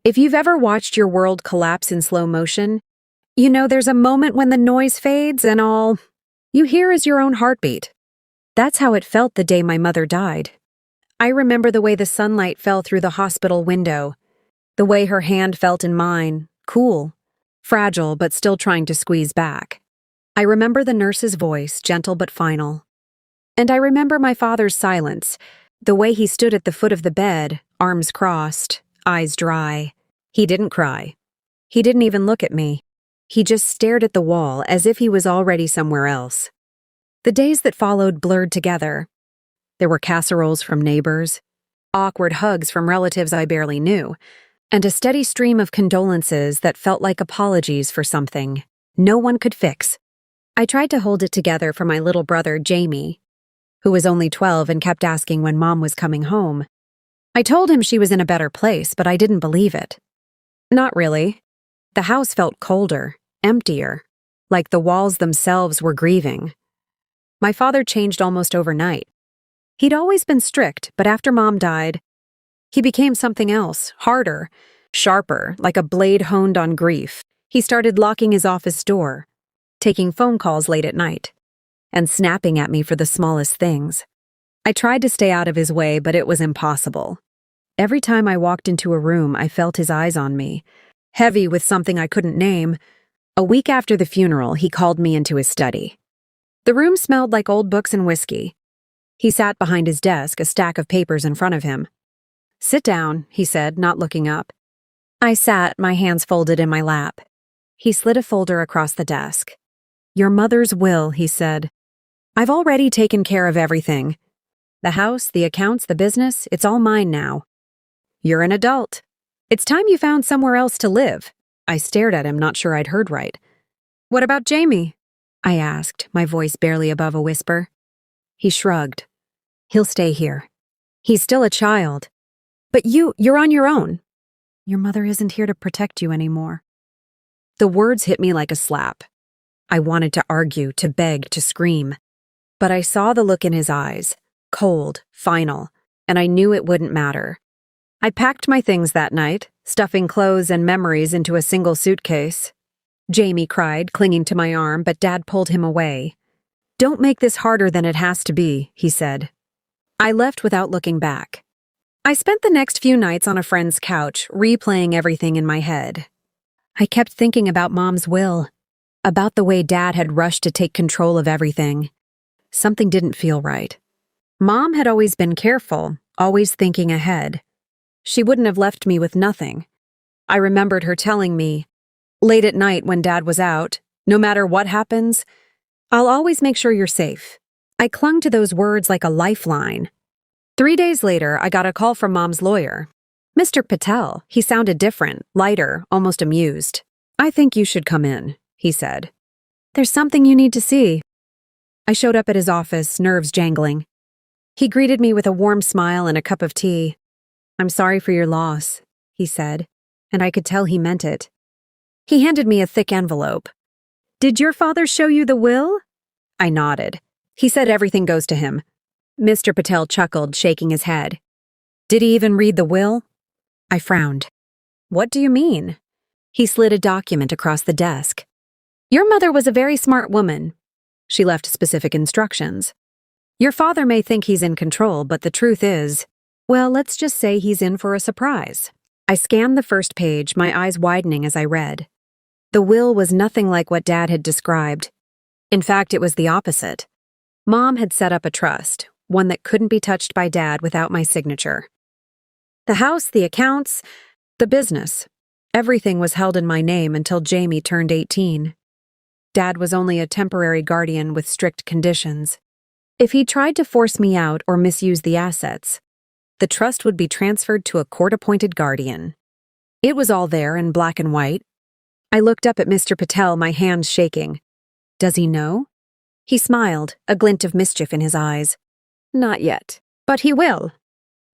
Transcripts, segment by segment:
If you've ever watched your world collapse in slow motion, you know there's a moment when the noise fades and all you hear is your own heartbeat. That's how it felt the day my mother died. I remember the way the sunlight fell through the hospital window, the way her hand felt in mine, cool, fragile but still trying to squeeze back. I remember the nurse's voice, gentle but final. And I remember my father's silence, the way he stood at the foot of the bed, arms crossed, eyes dry. He didn't cry. He didn't even look at me. He just stared at the wall as if he was already somewhere else. The days that followed blurred together. There were casseroles from neighbors, awkward hugs from relatives I barely knew, and a steady stream of condolences that felt like apologies for something no one could fix. I tried to hold it together for my little brother, Jamie, who was only 12 and kept asking when Mom was coming home. I told him she was in a better place, but I didn't believe it. Not really. The house felt colder, emptier, like the walls themselves were grieving. My father changed almost overnight. He'd always been strict, but after Mom died, he became something else, harder, sharper, like a blade honed on grief. He started locking his office door, taking phone calls late at night, and snapping at me for the smallest things. I tried to stay out of his way, but it was impossible. Every time I walked into a room, I felt his eyes on me, heavy with something I couldn't name. A week after the funeral, he called me into his study. The room smelled like old books and whiskey. He sat behind his desk, a stack of papers in front of him. "Sit down," he said, not looking up. I sat, my hands folded in my lap. He slid a folder across the desk. "Your mother's will," he said. "I've already taken care of everything. The house, the accounts, the business, it's all mine now. You're an adult. It's time you found somewhere else to live." I stared at him, not sure I'd heard right. "What about Jamie?" I asked, my voice barely above a whisper. He shrugged. "He'll stay here. He's still a child. But you're on your own. Your mother isn't here to protect you anymore." The words hit me like a slap. I wanted to argue, to beg, to scream. But I saw the look in his eyes, cold, final, and I knew it wouldn't matter. I packed my things that night, stuffing clothes and memories into a single suitcase. Jamie cried, clinging to my arm, but Dad pulled him away. "Don't make this harder than it has to be," he said. I left without looking back. I spent the next few nights on a friend's couch, replaying everything in my head. I kept thinking about Mom's will, about the way Dad had rushed to take control of everything. Something didn't feel right. Mom had always been careful, always thinking ahead. She wouldn't have left me with nothing. I remembered her telling me, late at night when Dad was out, "No matter what happens, I'll always make sure you're safe." I clung to those words like a lifeline. 3 days later, I got a call from Mom's lawyer. "Mr. Patel." He sounded different, lighter, almost amused. "I think you should come in," he said. "There's something you need to see." I showed up at his office, nerves jangling. He greeted me with a warm smile and a cup of tea. "I'm sorry for your loss," he said, and I could tell he meant it. He handed me a thick envelope. "Did your father show you the will?" I nodded. "He said everything goes to him." Mr. Patel chuckled, shaking his head. "Did he even read the will?" I frowned. "What do you mean?" He slid a document across the desk. "Your mother was a very smart woman. She left specific instructions. Your father may think he's in control, but the truth is, well, let's just say he's in for a surprise." I scanned the first page, my eyes widening as I read. The will was nothing like what Dad had described. In fact, it was the opposite. Mom had set up a trust, one that couldn't be touched by Dad without my signature. The house, the accounts, the business, everything was held in my name until Jamie turned 18. Dad was only a temporary guardian with strict conditions. If he tried to force me out or misuse the assets, the trust would be transferred to a court-appointed guardian. It was all there in black and white. I looked up at Mr. Patel, my hands shaking. "Does he know?" He smiled, a glint of mischief in his eyes. "Not yet, but he will."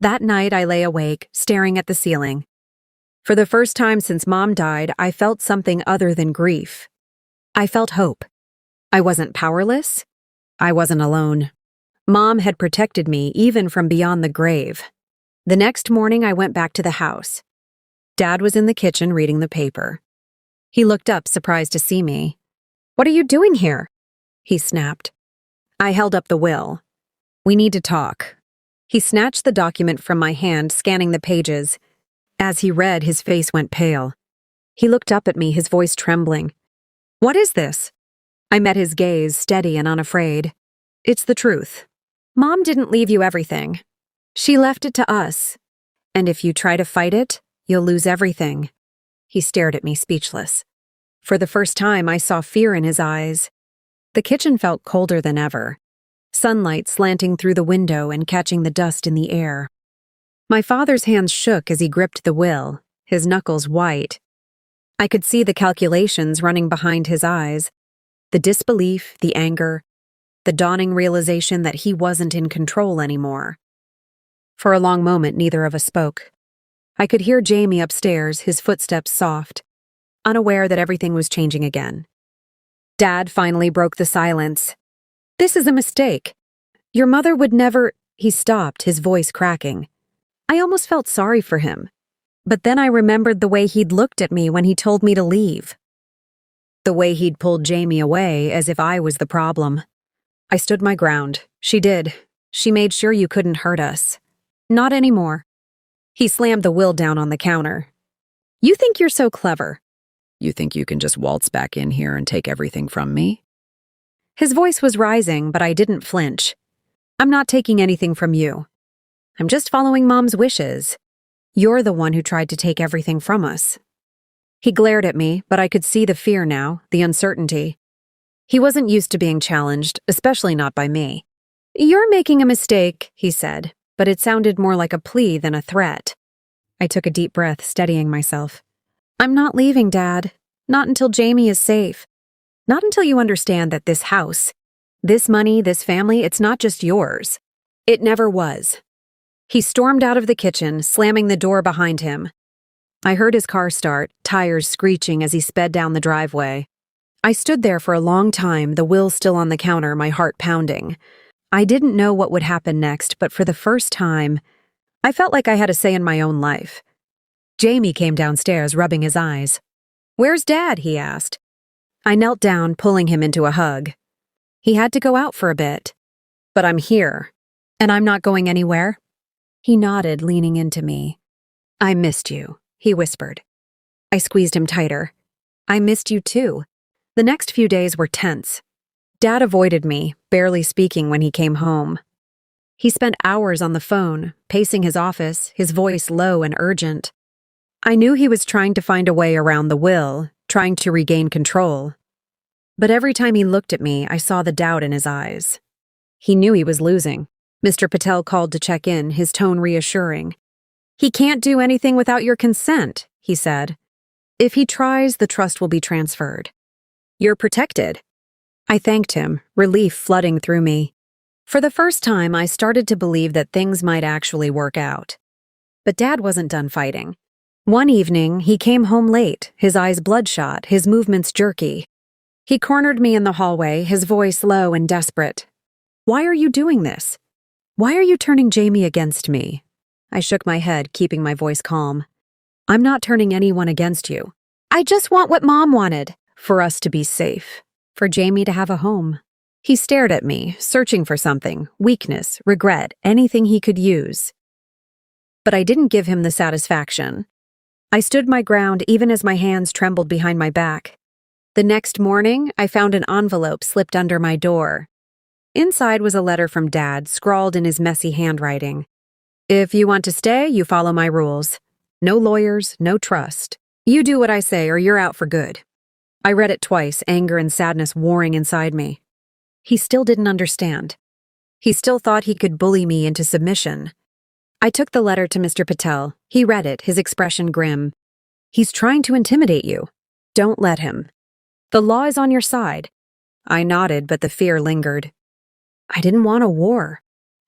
That night I lay awake, staring at the ceiling. For the first time since Mom died, I felt something other than grief. I felt hope. I wasn't powerless. I wasn't alone. Mom had protected me even from beyond the grave. The next morning I went back to the house. Dad was in the kitchen reading the paper. He looked up, surprised to see me. "What are you doing here?" he snapped. I held up the will. "We need to talk." He snatched the document from my hand, scanning the pages. As he read, his face went pale. He looked up at me, his voice trembling. "What is this?" I met his gaze, steady and unafraid. "It's the truth. Mom didn't leave you everything. She left it to us. And if you try to fight it, you'll lose everything." He stared at me, speechless. For the first time, I saw fear in his eyes. The kitchen felt colder than ever, sunlight slanting through the window and catching the dust in the air. My father's hands shook as he gripped the will, his knuckles white. I could see the calculations running behind his eyes, the disbelief, the anger, the dawning realization that he wasn't in control anymore. For a long moment, neither of us spoke. I could hear Jamie upstairs, his footsteps soft, unaware that everything was changing again. Dad finally broke the silence. "This is a mistake. Your mother would never—" He stopped, his voice cracking. I almost felt sorry for him. But then I remembered the way he'd looked at me when he told me to leave. The way he'd pulled Jamie away as if I was the problem. I stood my ground. She did. She made sure you couldn't hurt us. Not anymore. He slammed the will down on the counter. "You think you're so clever. You think you can just waltz back in here and take everything from me?" His voice was rising, but I didn't flinch. "I'm not taking anything from you. I'm just following Mom's wishes. You're the one who tried to take everything from us." He glared at me, but I could see the fear now, the uncertainty. He wasn't used to being challenged, especially not by me. "You're making a mistake," he said, but it sounded more like a plea than a threat. I took a deep breath, steadying myself. "I'm not leaving, Dad. Not until Jamie is safe. Not until you understand that this house, this money, this family, it's not just yours. It never was." He stormed out of the kitchen, slamming the door behind him. I heard his car start, tires screeching as he sped down the driveway. I stood there for a long time, the will still on the counter, my heart pounding. I didn't know what would happen next, but for the first time, I felt like I had a say in my own life. Jamie came downstairs, rubbing his eyes. "Where's Dad?" he asked. I knelt down, pulling him into a hug. "He had to go out for a bit. But I'm here. And I'm not going anywhere." He nodded, leaning into me. "I missed you," he whispered. I squeezed him tighter. "I missed you too." The next few days were tense. Dad avoided me, barely speaking when he came home. He spent hours on the phone, pacing his office, his voice low and urgent. I knew he was trying to find a way around the will, trying to regain control. But every time he looked at me, I saw the doubt in his eyes. He knew he was losing. Mr. Patel called to check in, his tone reassuring. "He can't do anything without your consent," he said. "If he tries, the trust will be transferred. You're protected." I thanked him, relief flooding through me. For the first time, I started to believe that things might actually work out. But Dad wasn't done fighting. One evening, he came home late, his eyes bloodshot, his movements jerky. He cornered me in the hallway, his voice low and desperate. "Why are you doing this? Why are you turning Jamie against me?" I shook my head, keeping my voice calm. "I'm not turning anyone against you. I just want what Mom wanted, for us to be safe, for Jamie to have a home." He stared at me, searching for something, weakness, regret, anything he could use. But I didn't give him the satisfaction. I stood my ground even as my hands trembled behind my back. The next morning, I found an envelope slipped under my door. Inside was a letter from Dad, scrawled in his messy handwriting. "If you want to stay, you follow my rules. No lawyers, no trust. You do what I say or you're out for good." I read it twice, anger and sadness warring inside me. He still didn't understand. He still thought he could bully me into submission. I took the letter to Mr. Patel. He read it, his expression grim. "He's trying to intimidate you. Don't let him. The law is on your side." I nodded, but the fear lingered. I didn't want a war.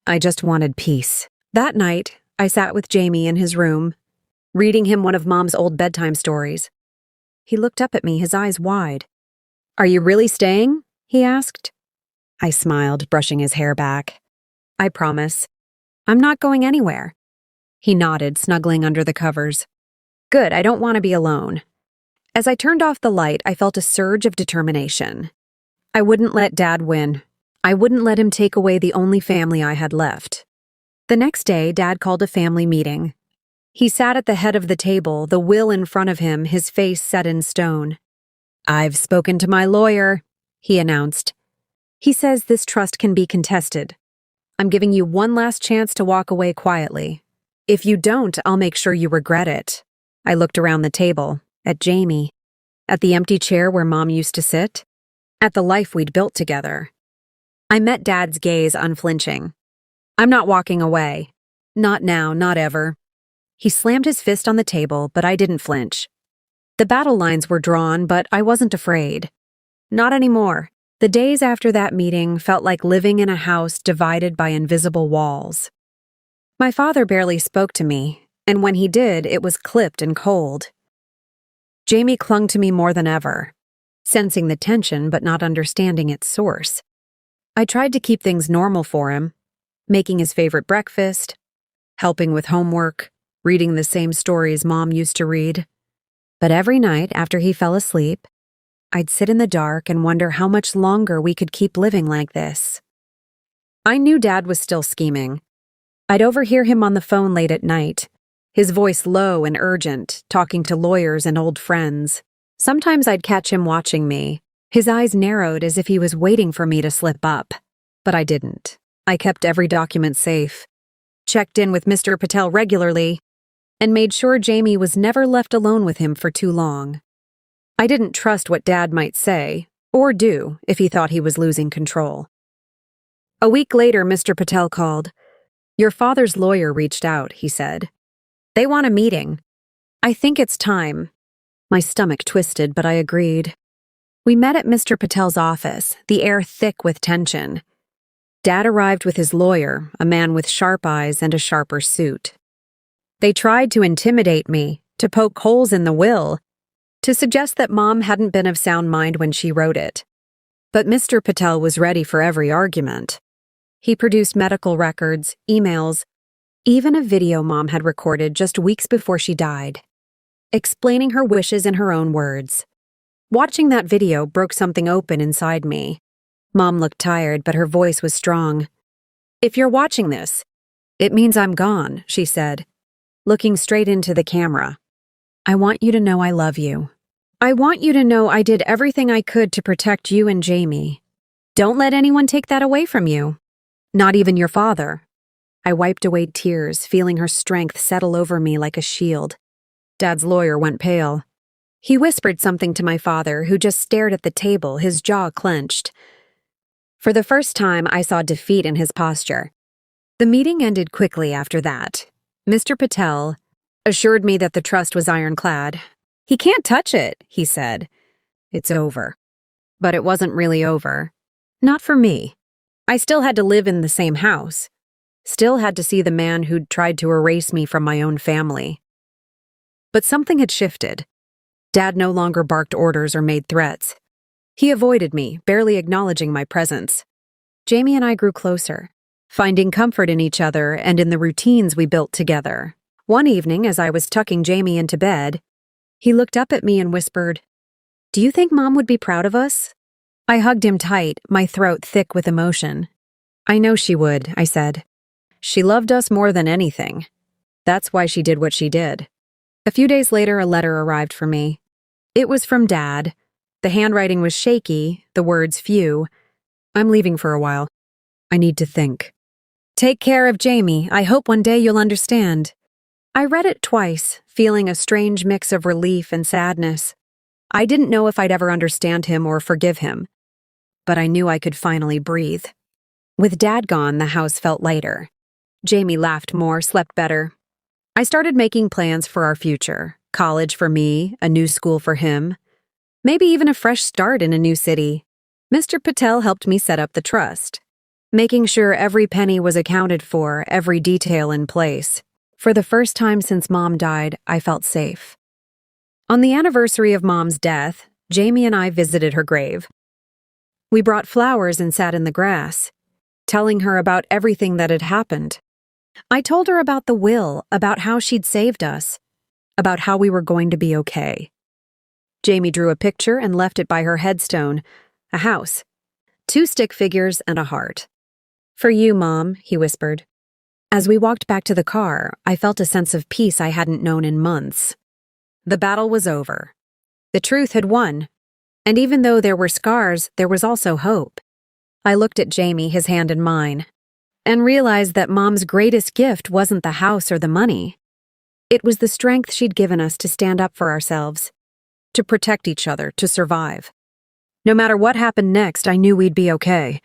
I just wanted peace. That night, I sat with Jamie in his room, reading him one of Mom's old bedtime stories. He looked up at me, his eyes wide. "Are you really staying?" he asked. I smiled, brushing his hair back. "I promise. I'm not going anywhere." He nodded, snuggling under the covers. Good, I don't want to be alone. As I turned off the light, I felt a surge of determination. I wouldn't let Dad win. I wouldn't let him take away the only family I had left. The next day, Dad called a family meeting. He sat at the head of the table, the will in front of him, his face set in stone. "I've spoken to my lawyer," he announced. "He says this trust can be contested. I'm giving you one last chance to walk away quietly. If you don't, I'll make sure you regret it." I looked around the table, at Jamie, at the empty chair where Mom used to sit, at the life we'd built together. I met Dad's gaze unflinching. "I'm not walking away. Not now, not ever." He slammed his fist on the table, but I didn't flinch. The battle lines were drawn, but I wasn't afraid. Not anymore. The days after that meeting felt like living in a house divided by invisible walls. My father barely spoke to me, and when he did, it was clipped and cold. Jamie clung to me more than ever, sensing the tension but not understanding its source. I tried to keep things normal for him, making his favorite breakfast, helping with homework, reading the same stories Mom used to read. But every night after he fell asleep, I'd sit in the dark and wonder how much longer we could keep living like this. I knew Dad was still scheming. I'd overhear him on the phone late at night, his voice low and urgent, talking to lawyers and old friends. Sometimes I'd catch him watching me, his eyes narrowed as if he was waiting for me to slip up. But I didn't. I kept every document safe, checked in with Mr. Patel regularly, and made sure Jamie was never left alone with him for too long. I didn't trust what Dad might say, or do, if he thought he was losing control. A week later, Mr. Patel called. "Your father's lawyer reached out," he said. "They want a meeting. I think it's time." My stomach twisted, but I agreed. We met at Mr. Patel's office, the air thick with tension. Dad arrived with his lawyer, a man with sharp eyes and a sharper suit. They tried to intimidate me, to poke holes in the will, to suggest that Mom hadn't been of sound mind when she wrote it. But Mr. Patel was ready for every argument. He produced medical records, emails, even a video Mom had recorded just weeks before she died, explaining her wishes in her own words. Watching that video broke something open inside me. Mom looked tired, but her voice was strong. "If you're watching this, it means I'm gone," she said, looking straight into the camera. "I want you to know I love you. I want you to know I did everything I could to protect you and Jamie. Don't let anyone take that away from you. Not even your father." I wiped away tears, feeling her strength settle over me like a shield. Dad's lawyer went pale. He whispered something to my father, who just stared at the table, his jaw clenched. For the first time, I saw defeat in his posture. The meeting ended quickly after that. Mr. Patel assured me that the trust was ironclad. "He can't touch it," he said. "It's over." But it wasn't really over. Not for me. I still had to live in the same house. Still had to see the man who'd tried to erase me from my own family. But something had shifted. Dad no longer barked orders or made threats. He avoided me, barely acknowledging my presence. Jamie and I grew closer, finding comfort in each other and in the routines we built together. One evening, as I was tucking Jamie into bed, he looked up at me and whispered, "Do you think Mom would be proud of us?" I hugged him tight, my throat thick with emotion. "I know she would," I said. "She loved us more than anything. That's why she did what she did." A few days later, a letter arrived for me. It was from Dad. The handwriting was shaky, the words few. "I'm leaving for a while. I need to think. Take care of Jamie. I hope one day you'll understand." I read it twice, feeling a strange mix of relief and sadness. I didn't know if I'd ever understand him or forgive him, but I knew I could finally breathe. With Dad gone, the house felt lighter. Jamie laughed more, slept better. I started making plans for our future. College for me, a new school for him, maybe even a fresh start in a new city. Mr. Patel helped me set up the trust, making sure every penny was accounted for, every detail in place. For the first time since Mom died, I felt safe. On the anniversary of Mom's death, Jamie and I visited her grave. We brought flowers and sat in the grass, telling her about everything that had happened. I told her about the will, about how she'd saved us. about how we were going to be okay. Jamie drew a picture and left it by her headstone, a house, 2 stick figures and a heart. "For you, Mom," he whispered. As we walked back to the car, I felt a sense of peace I hadn't known in months. The battle was over. The truth had won. And even though there were scars, there was also hope. I looked at Jamie, his hand in mine, and realized that Mom's greatest gift wasn't the house or the money. It was the strength she'd given us to stand up for ourselves, to protect each other, to survive. No matter what happened next, I knew we'd be okay,